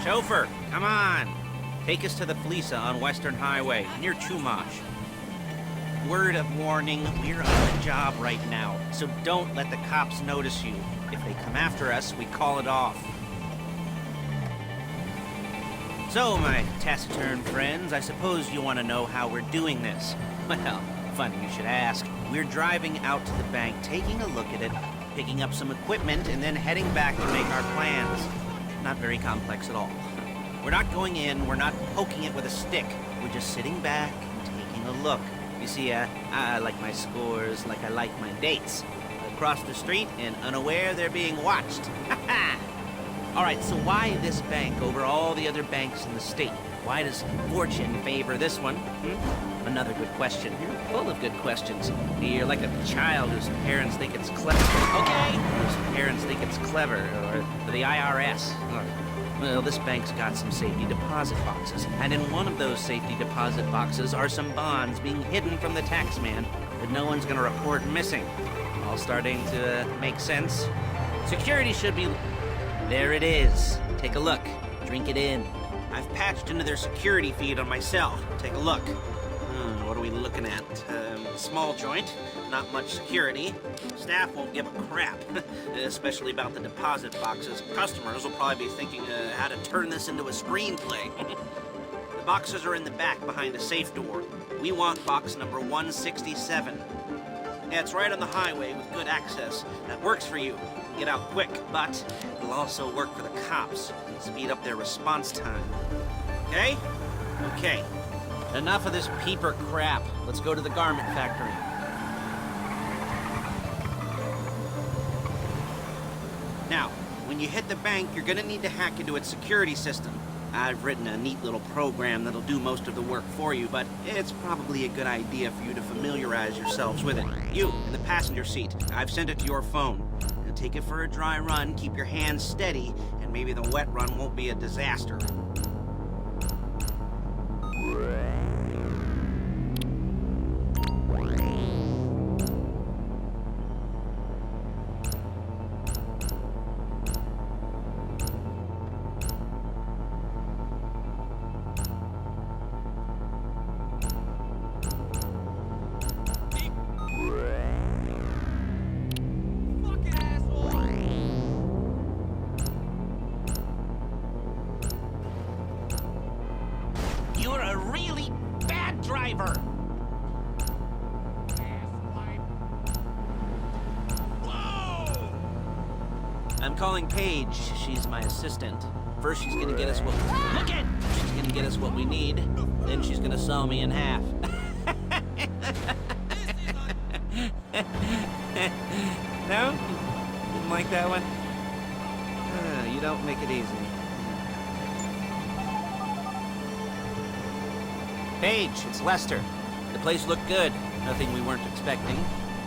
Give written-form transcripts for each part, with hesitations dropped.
Chauffeur, come on! Take us to the Fleeca on Western Highway, near Chumash. Word of warning, we're on a job right now, so don't let the cops notice you. If they come after us, we call it off. So, my taciturn friends, I suppose you want to know how we're doing this. Well, funny you should ask. We're driving out to the bank, taking a look at it, picking up some equipment, and then heading back to make our plans. Not very complex at all. We're not going in, we're not poking it with a stick. We're just sitting back and taking a look. You see, I like my scores like I like my dates. Across the street and unaware they're being watched. All right, so why this bank over all the other banks in the state? Why does fortune favor this one? Another good question. You're full of good questions. You're like a child whose parents think it's clever. Okay. Whose parents think it's clever, or the IRS. Well, this bank's got some safety deposit boxes, and in one of those safety deposit boxes are some bonds being hidden from the tax man that no one's gonna report missing. All starting to make sense. Security should be... There it is. Take a look. Drink it in. I've patched into their security feed on my cell. Take a look. What are we looking at? Small joint, not much security. Staff won't give a crap, especially about the deposit boxes. Customers will probably be thinking how to turn this into a screenplay. The boxes are in the back behind the safe door. We want box number 167. Yeah, it's right on the highway with good access. That works for you. Get out quick, but it'll also work for the cops. Speed up their response time. Okay? Okay. Enough of this peeper crap. Let's go to the garment factory. Now, when you hit the bank, you're gonna need to hack into its security system. I've written a neat little program that'll do most of the work for you, but it's probably a good idea for you to familiarize yourselves with it. You, in the passenger seat, I've sent it to your phone. Now take it for a dry run, keep your hands steady, and maybe the wet run won't be a disaster. You're a really bad driver! Whoa! I'm calling Paige. She's my assistant. First she's gonna get us what... Look it! She's gonna get us what we need. Then she's gonna saw me in half. No? Didn't like that one? You don't make it easy. Paige, it's Lester. The place looked good. Nothing we weren't expecting.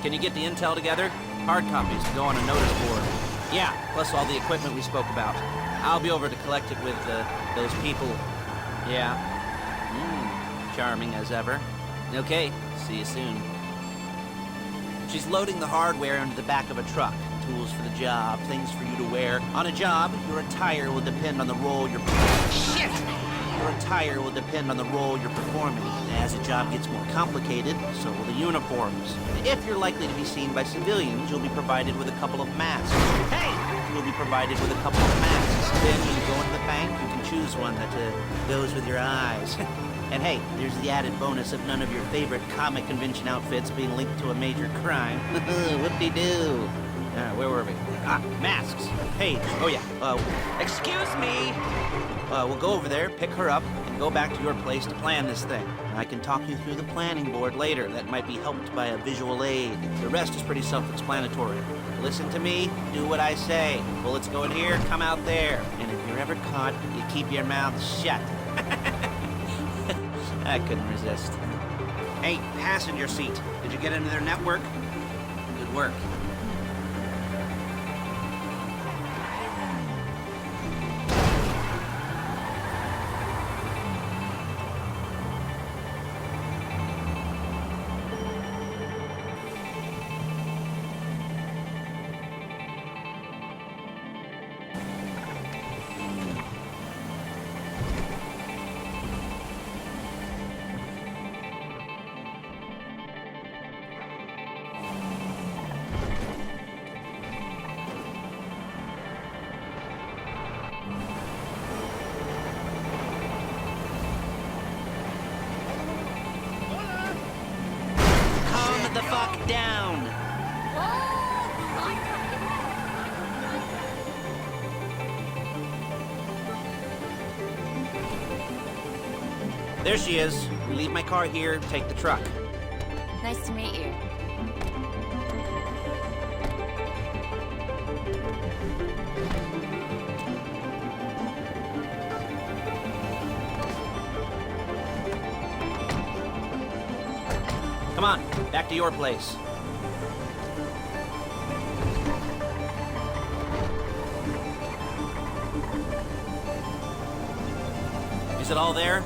Can you get the intel together? Hard copies to go on a notice board. Yeah, plus all the equipment we spoke about. I'll be over to collect it with those people. Yeah. Charming as ever. Okay, see you soon. She's loading the hardware into the back of a truck. Tools for the job, things for you to wear. On a job, your attire will depend on the role you're... Shit! Your attire will depend on the role you're performing. As the job gets more complicated, so will the uniforms. If you're likely to be seen by civilians, you'll be provided with a couple of masks. Hey! You'll be provided with a couple of masks. Then when you go into the bank, you can choose one that goes with your eyes. And hey, there's the added bonus of none of your favorite comic convention outfits being linked to a major crime. Whoop-de-doo. Where were we? Masks. Paige. Oh, yeah. Excuse me! We'll go over there, pick her up, and go back to your place to plan this thing. I can talk you through the planning board later. That might be helped by a visual aid. The rest is pretty self-explanatory. Listen to me, do what I say. Bullets go in here, come out there. And if you're ever caught, you keep your mouth shut. I couldn't resist. Hey, passenger seat. Did you get into their network? Good work. the fuck down! There she is. We leave my car here, take the truck. Nice to meet you. Come on, back to your place. Is it all there?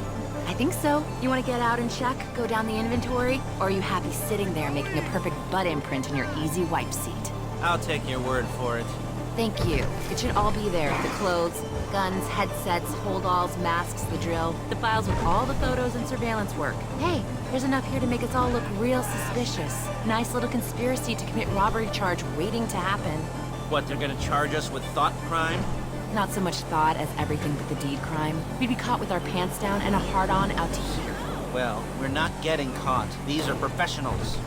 I think so. You want to get out and check? Go down the inventory? Or are you happy sitting there making a perfect butt imprint in your easy wipe seat? I'll take your word for it. Thank you. It should all be there. The clothes, guns, headsets, holdalls, masks, the drill. The files with all the photos and surveillance work. Hey, there's enough here to make us all look real suspicious. Nice little conspiracy to commit robbery charge waiting to happen. What, they're gonna charge us with thought crime? Not so much thought as everything but the deed crime. We'd be caught with our pants down and a hard-on out to here. Well, we're not getting caught. These are professionals.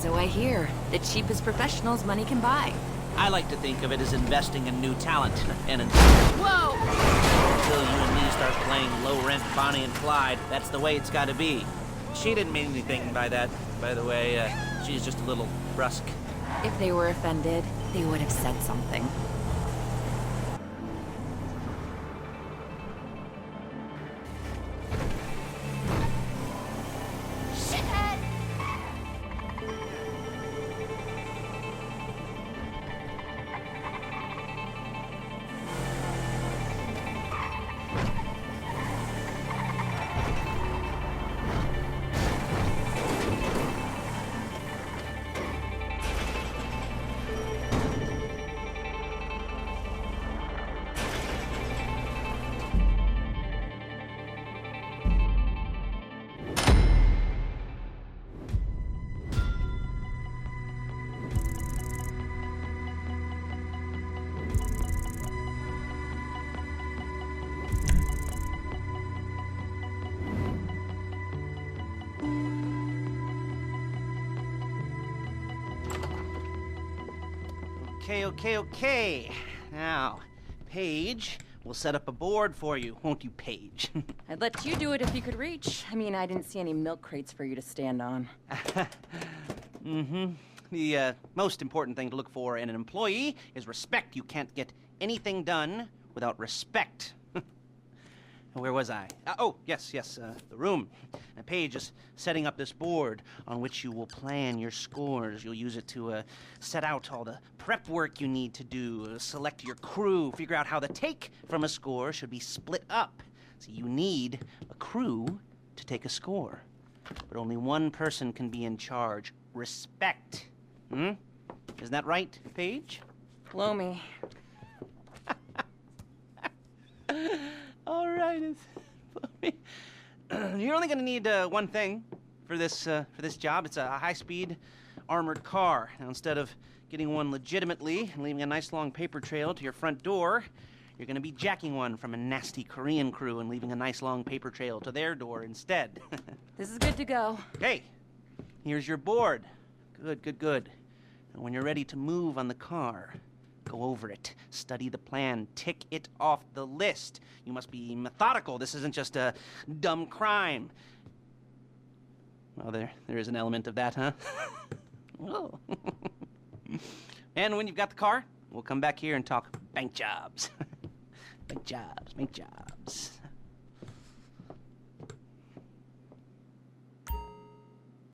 So I hear. The cheapest professionals money can buy. I like to think of it as investing in new talent, and Whoa! until you and me start playing low-rent Bonnie and Clyde, that's the way it's gotta be. She didn't mean anything by that, by the way. She's just a little brusque. If they were offended, they would have said something. Okay. Now, Paige, we'll set up a board for you, won't you, Paige? I'd let you do it if you could reach. I mean, I didn't see any milk crates for you to stand on. The most important thing to look for in an employee is respect. You can't get anything done without respect. Where was I? Yes, the room. Paige is setting up this board on which you will plan your scores. You'll use it to set out all the prep work you need to do, select your crew, figure out how the take from a score should be split up. So you need a crew to take a score. But only one person can be in charge. Respect. Isn't that right, Paige? Blow me. All right, you're only going to need one thing for this job. It's a high-speed armored car. Now, instead of getting one legitimately and leaving a nice long paper trail to your front door, you're going to be jacking one from a nasty Korean crew and leaving a nice long paper trail to their door instead. This is good to go. Okay, here's your board. Good. And when you're ready to move on the car, go over it, study the plan, tick it off the list. You must be methodical. This isn't just a dumb crime. Well, there is an element of that, huh? Oh. And when you've got the car, we'll come back here and talk bank jobs. Bank jobs.